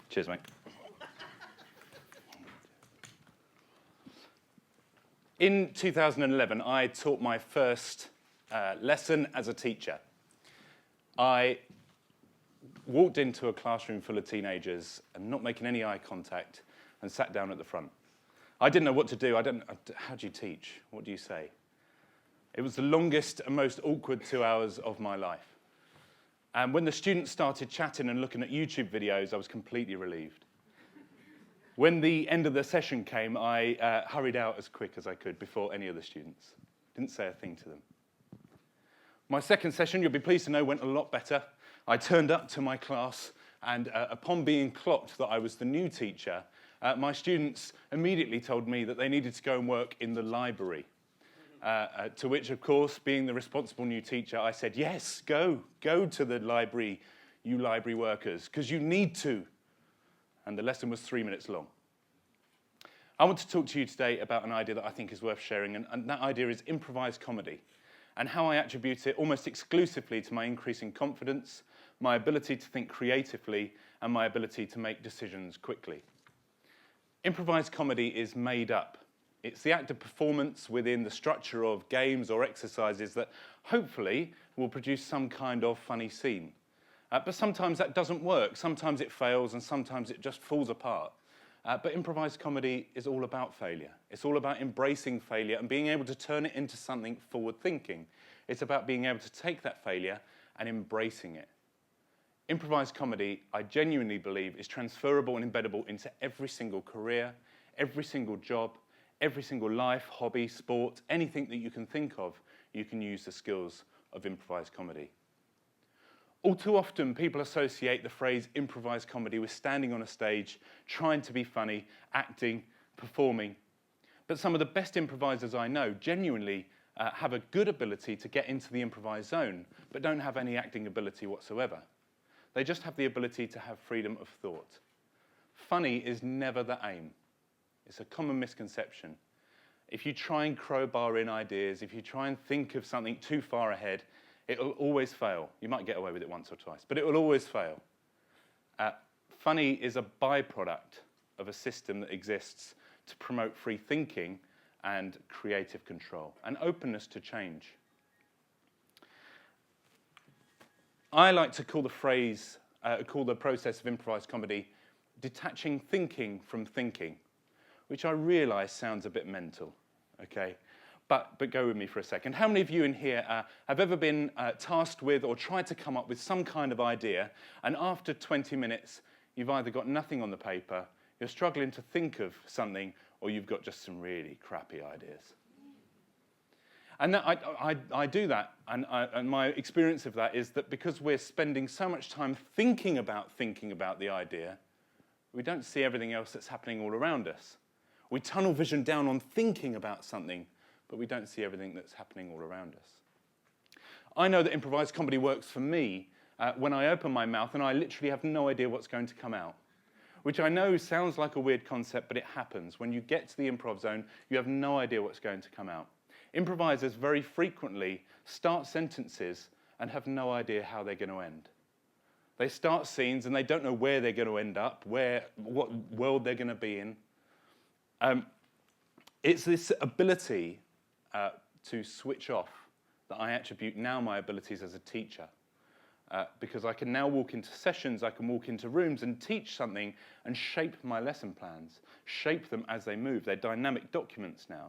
Cheers, mate. In 2011, I taught my first lesson as a teacher. I walked into a classroom full of teenagers and not making any eye contact and sat down at the front. I didn't know what to do. How do you teach? What do you say? It was the longest and most awkward 2 hours of my life. And when the students started chatting and looking at YouTube videos, I was completely relieved. When the end of the session came, I hurried out as quick as I could before any of the students. Didn't say a thing to them. My second session, you'll be pleased to know, went a lot better. I turned up to my class, and upon being clocked that I was the new teacher, my students immediately told me that they needed to go and work in the library. To which, of course, being the responsible new teacher, I said, yes, go to the library, you library workers, because you need to. And the lesson was 3 minutes long. I want to talk to you today about an idea that I think is worth sharing, and that idea is improvised comedy, and how I attribute it almost exclusively to my increasing confidence, my ability to think creatively, and my ability to make decisions quickly. Improvised comedy is made up. It's the act of performance within the structure of games or exercises that hopefully will produce some kind of funny scene. But sometimes that doesn't work. Sometimes it fails, and sometimes it just falls apart. But improvised comedy is all about failure. It's all about embracing failure and being able to turn it into something forward-thinking. It's about being able to take that failure and embracing it. Improvised comedy, I genuinely believe, is transferable and embeddable into every single career, every single job, every single life, hobby, sport, anything that you can think of, you can use the skills of improvised comedy. All too often, people associate the phrase improvised comedy with standing on a stage, trying to be funny, acting, performing. But some of the best improvisers I know genuinely have a good ability to get into the improvised zone, but don't have any acting ability whatsoever. They just have the ability to have freedom of thought. Funny is never the aim. It's a common misconception. If you try and crowbar in ideas, if you try and think of something too far ahead, it will always fail. You might get away with it once or twice, but it will always fail. Funny is a byproduct of a system that exists to promote free thinking and creative control and openness to change. I like to call the process of improvised comedy detaching thinking from thinking, which I realise sounds a bit mental, okay? But go with me for a second. How many of you in here have ever been tasked with or tried to come up with some kind of idea, and after 20 minutes, you've either got nothing on the paper, you're struggling to think of something, or you've got just some really crappy ideas? And I do that, and my experience of that is that because we're spending so much time thinking about the idea, we don't see everything else that's happening all around us. We tunnel vision down on thinking about something, but we don't see everything that's happening all around us. I know that improvised comedy works for me when I open my mouth and I literally have no idea what's going to come out, which I know sounds like a weird concept, but it happens. When you get to the improv zone, you have no idea what's going to come out. Improvisers very frequently start sentences and have no idea how they're going to end. They start scenes and they don't know where they're going to end up, what world they're going to be in. It's this ability to switch off that I attribute now my abilities as a teacher. Because I can now walk into sessions, I can walk into rooms and teach something and shape my lesson plans, shape them as they move. They're dynamic documents now.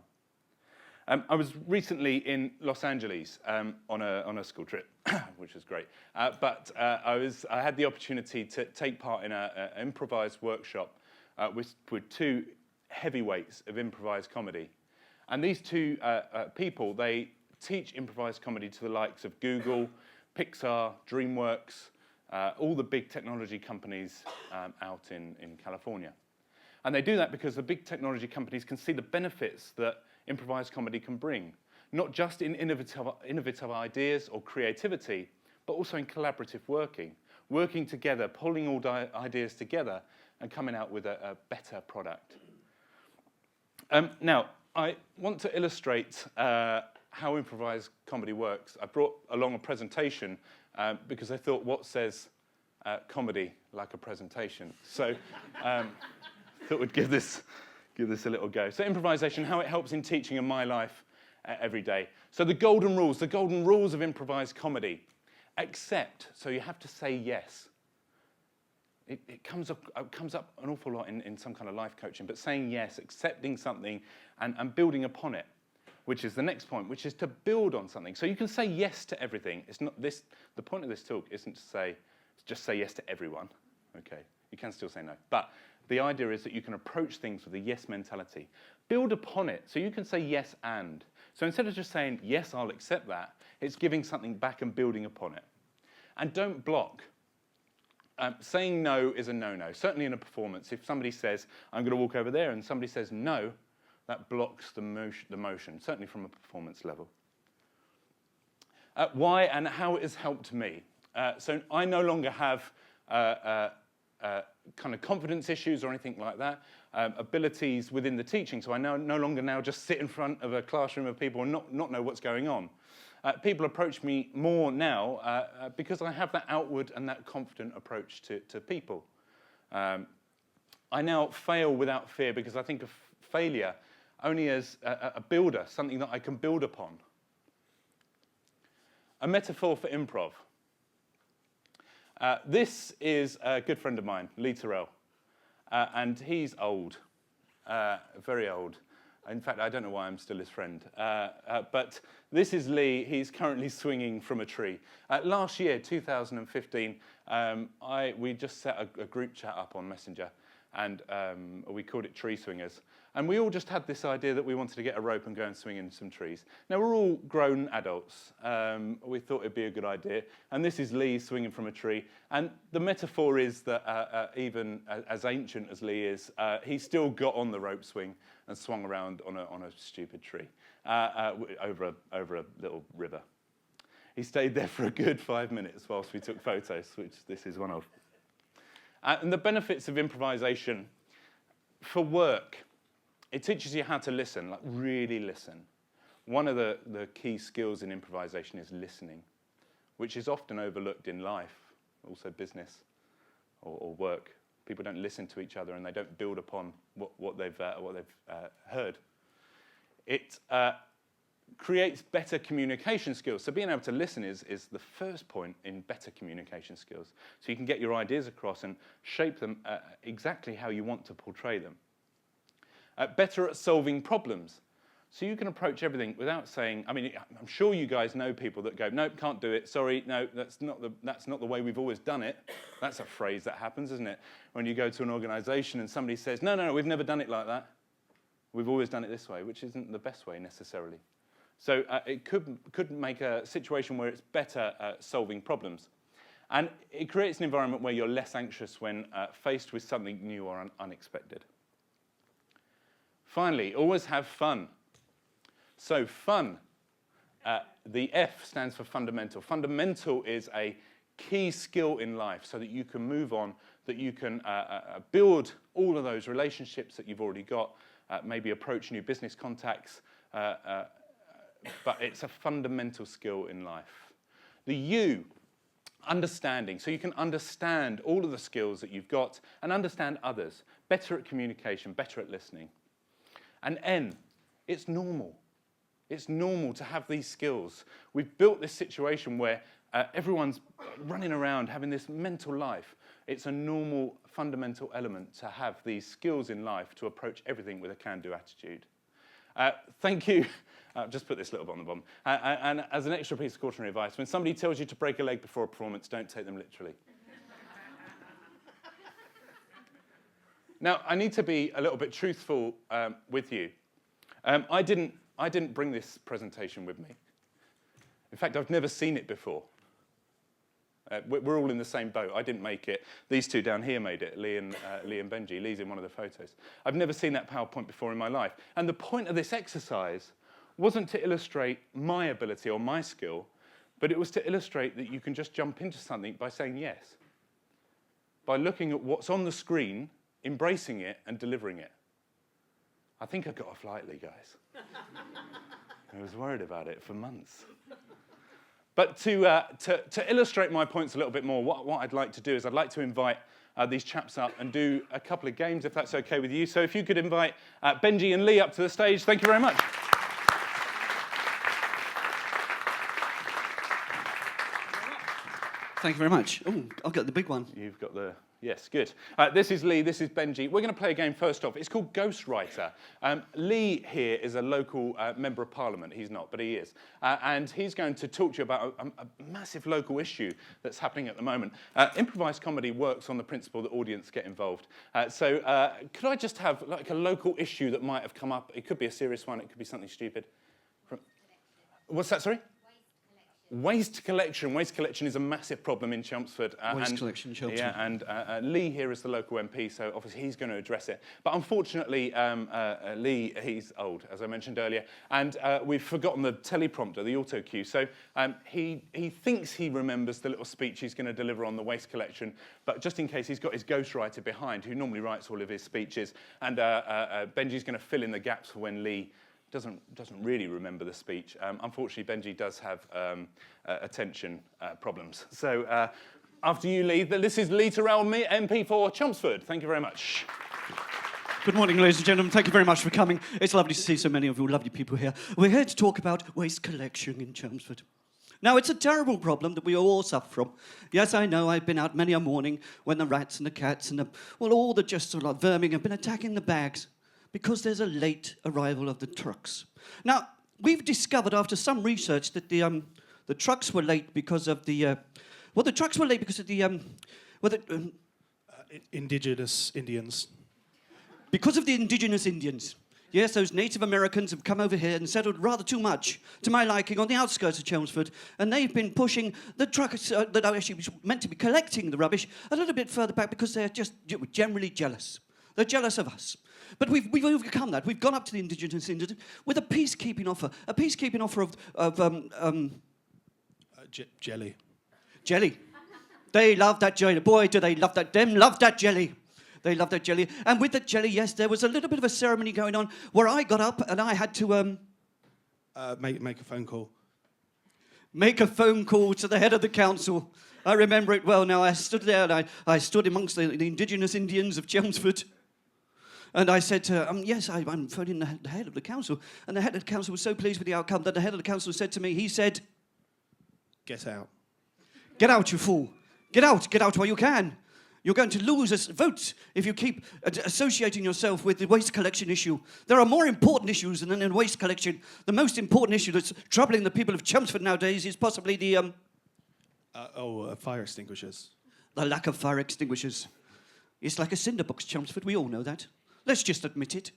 I was recently in Los Angeles on a school trip, which was great. But I had the opportunity to take part in an improvised workshop with two heavyweights of improvised comedy. And these two people, they teach improvised comedy to the likes of Google, Pixar, DreamWorks, all the big technology companies out in California. And they do that because the big technology companies can see the benefits that improvised comedy can bring, not just in innovative ideas or creativity, but also in collaborative working together, pulling all ideas together and coming out with a better product. Now, I want to illustrate how improvised comedy works. I brought along a presentation because I thought what says comedy like a presentation. So thought we'd give this a little go. So improvisation, how it helps in teaching in my life every day. So the golden rules of improvised comedy. Accept, so you have to say yes. It comes up an awful lot in some kind of life coaching, but saying yes, accepting something and building upon it, which is the next point, which is to build on something. So you can say yes to everything. It's not this. The point of this talk isn't to just say yes to everyone. Okay, you can still say no. But the idea is that you can approach things with a yes mentality. Build upon it, so you can say yes and. So instead of just saying, yes, I'll accept that, it's giving something back and building upon it. And don't block. Saying no is a no-no. Certainly in a performance, if somebody says, I'm going to walk over there, and somebody says no, that blocks the motion, certainly from a performance level. Why and how it has helped me. So I no longer have kind of confidence issues or anything like that, abilities within the teaching. So I no longer now just sit in front of a classroom of people and not know what's going on. People approach me more now because I have that outward and that confident approach to people. I now fail without fear because I think of failure only as a builder, something that I can build upon. A metaphor for improv. This is a good friend of mine, Lee Terrell, and he's old, very old. In fact, I don't know why I'm still his friend. But this is Lee. He's currently swinging from a tree. Last year, 2015, we just set a group chat up on Messenger, and we called it Tree Swingers. And we all just had this idea that we wanted to get a rope and go and swing in some trees. Now, we're all grown adults. We thought it'd be a good idea. And this is Lee swinging from a tree. And the metaphor is that even as ancient as Lee is, he still got on the rope swing and swung around on a stupid tree over a little river. He stayed there for a good 5 minutes whilst we took photos, which this is one of. And the benefits of improvisation for work. It teaches you how to listen, like really listen. One of the key skills in improvisation is listening, which is often overlooked in life, also business or work. People don't listen to each other and they don't build upon what they've heard. It creates better communication skills. So being able to listen is the first point in better communication skills. So you can get your ideas across and shape them exactly how you want to portray them. Better at solving problems. So you can approach everything without saying, I mean, I'm sure you guys know people that go, nope, can't do it, sorry, no, that's not the way we've always done it. That's a phrase that happens, isn't it? When you go to an organisation and somebody says, no, we've never done it like that. We've always done it this way, which isn't the best way necessarily. So it could make a situation where it's better at solving problems. And it creates an environment where you're less anxious when faced with something new or unexpected. Finally, always have fun. So fun, the F stands for fundamental. Fundamental is a key skill in life so that you can move on, that you can build all of those relationships that you've already got, maybe approach new business contacts, but it's a fundamental skill in life. The U, understanding. So you can understand all of the skills that you've got and understand others. Better at communication, better at listening. And N, it's normal. It's normal to have these skills. We've built this situation where everyone's running around having this mental life. It's a normal, fundamental element to have these skills in life to approach everything with a can-do attitude. Thank you. Just put this little bit on the bottom. And as an extra piece of cautionary advice, when somebody tells you to break a leg before a performance, don't take them literally. Now, I need to be a little bit truthful with you. I didn't bring this presentation with me. In fact, I've never seen it before. We're all in the same boat. I didn't make it. These two down here made it, Lee and Benji. Lee's in one of the photos. I've never seen that PowerPoint before in my life. And the point of this exercise wasn't to illustrate my ability or my skill, but it was to illustrate that you can just jump into something by saying yes. By looking at what's on the screen, embracing it and delivering it. I think I got off lightly, guys. I was worried about it for months. But to illustrate my points a little bit more, what I'd like to do is I'd like to invite these chaps up and do a couple of games, if that's okay with you. So if you could invite Benji and Lee up to the stage, thank you very much. Thank you very much. Oh, I've got the big one. You've got the... Yes, good. This is Lee, this is Benji. We're going to play a game first off. It's called Ghostwriter. Lee here is a local member of parliament. He's not, but he is. And he's going to talk to you about a massive local issue that's happening at the moment. Improvised comedy works on the principle that audience get involved. So could I just have like a local issue that might have come up? It could be a serious one. It could be something stupid. What's that, sorry? Waste collection. Waste collection is a massive problem in Chelmsford. Waste collection in Chelmsford. Yeah, and Lee here is the local MP, so obviously he's going to address it. But unfortunately, Lee, he's old, as I mentioned earlier, and we've forgotten the teleprompter, the auto cue. So he thinks he remembers the little speech he's going to deliver on the waste collection, but just in case, he's got his ghostwriter behind, who normally writes all of his speeches, and Benji's going to fill in the gaps for when Lee doesn't really remember the speech. Unfortunately, Benji does have attention problems. So after you, Lee, this is Lee Terrell, MP for Chelmsford. Thank you very much. Good morning, ladies and gentlemen. Thank you very much for coming. It's lovely to see so many of you lovely people here. We're here to talk about waste collection in Chelmsford. Now, it's a terrible problem that we all suffer from. Yes, I know, I've been out many a morning when the rats and the cats and all the just sort of vermin have been attacking the bags, because there's a late arrival of the trucks. Now, we've discovered after some research that the trucks were late because of the... the trucks were late because of the... indigenous Indians. Because of the indigenous Indians. Yes, those Native Americans have come over here and settled rather too much, to my liking, on the outskirts of Chelmsford, and they've been pushing the trucks that are actually meant to be collecting the rubbish a little bit further back because they're just generally jealous. They're jealous of us. But we've overcome that. We've gone up to the indigenous Indians with a peacekeeping offer. A peacekeeping offer of jelly. Jelly. They love that jelly. Boy, do they love that. Them love that jelly. They love that jelly. And with that jelly, yes, there was a little bit of a ceremony going on where I got up and I had to... make a phone call. Make a phone call to the head of the council. I remember it well now. I stood there and I stood amongst the indigenous Indians of Chelmsford. And I said to her, yes, I'm phoning the head of the council. And the head of the council was so pleased with the outcome that the head of the council said to me, he said... Get out. Get out, you fool. Get out while you can. You're going to lose votes if you keep associating yourself with the waste collection issue. There are more important issues than in waste collection. The most important issue that's troubling the people of Chelmsford nowadays is possibly the... fire extinguishers. The lack of fire extinguishers. It's like a cinderbox, Chelmsford. We all know that. Let's just admit it.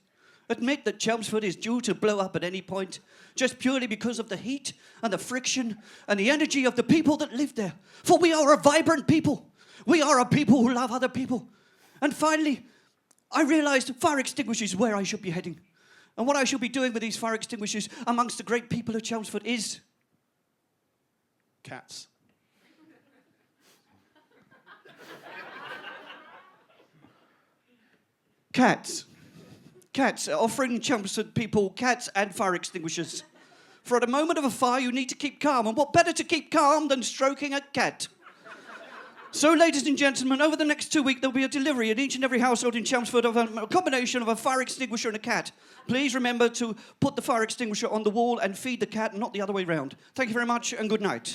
Admit that Chelmsford is due to blow up at any point, just purely because of the heat and the friction and the energy of the people that live there. For we are a vibrant people. We are a people who love other people. And finally, I realised fire extinguishers is where I should be heading. And what I should be doing with these fire extinguishers amongst the great people of Chelmsford is... Cats. Cats, offering Chelmsford people cats and fire extinguishers. For at a moment of a fire, you need to keep calm. And what better to keep calm than stroking a cat? So, ladies and gentlemen, over the next 2 weeks, there'll be a delivery in each and every household in Chelmsford of a combination of a fire extinguisher and a cat. Please remember to put the fire extinguisher on the wall and feed the cat, not the other way round. Thank you very much and good night.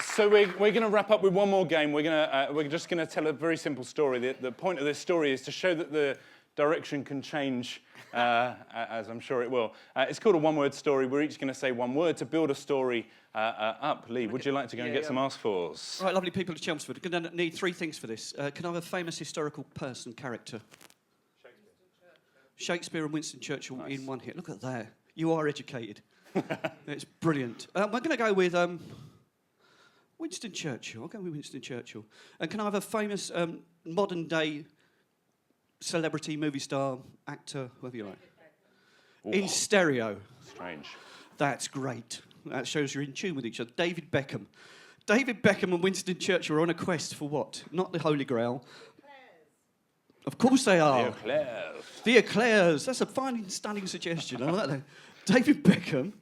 So we're going to wrap up with one more game. We're just going to tell a very simple story. The point of this story is to show that the direction can change, as I'm sure it will. It's called a one-word story. We're each going to say one word to build a story up. Lee, would you like to go and get some ask-fors? Right, lovely people of Chelmsford. We're going to need 3 things for this. Can I have a famous historical person, character? Shakespeare and Winston Churchill in one hit. Look at that. You are educated. It's brilliant. We're going to go with... Winston Churchill. I'll go with Winston Churchill. And can I have a famous modern-day celebrity, movie star, actor, whoever you like? Ooh. In stereo. Strange. That's great. That shows you're in tune with each other. David Beckham. David Beckham and Winston Churchill are on a quest for what? Not the Holy Grail. Of course they The are. eclairs. The eclairs. That's a fine, stunning suggestion. I like that. David Beckham,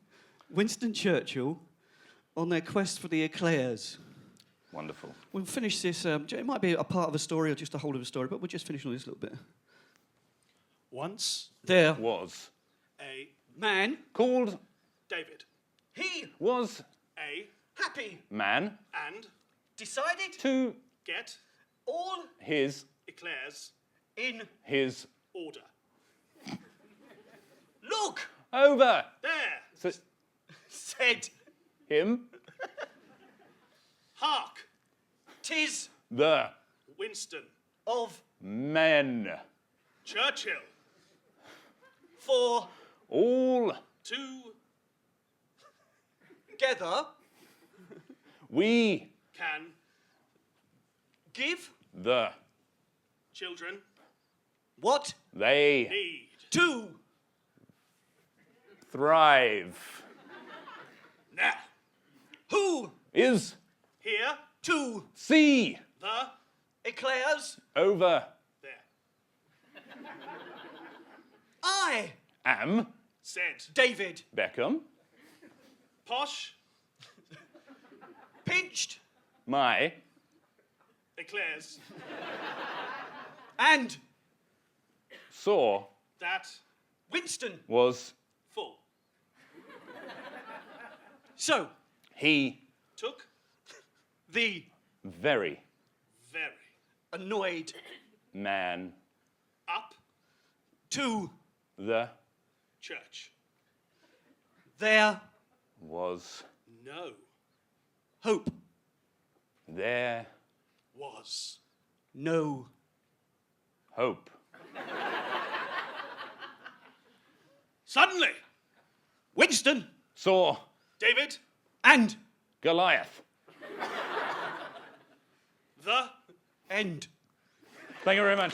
Winston Churchill, on their quest for the eclairs. Wonderful. We'll finish this. It might be a part of a story or just a whole of a story, but we'll just finish on this a little bit. Once There. Was a Man. called David, He. was a Happy. man and Decided. to get All. his eclairs In. his order. Look. over There, so Said. him hark, Tis. the Winston, Of. men Churchill, For. all Together. we can Give. the children What. they need. To. thrive Now, Who. is here, To. see the, Eclairs. over there, I. am said, David. Beckham posh, Pinched. my eclairs, And. saw that, Winston. was full, So. he took, The. very very, Annoyed. man up, To. the church, There. was no, Hope. there was, No. hope suddenly, Winston. saw David, And. Goliath. the, End. Thank you very much.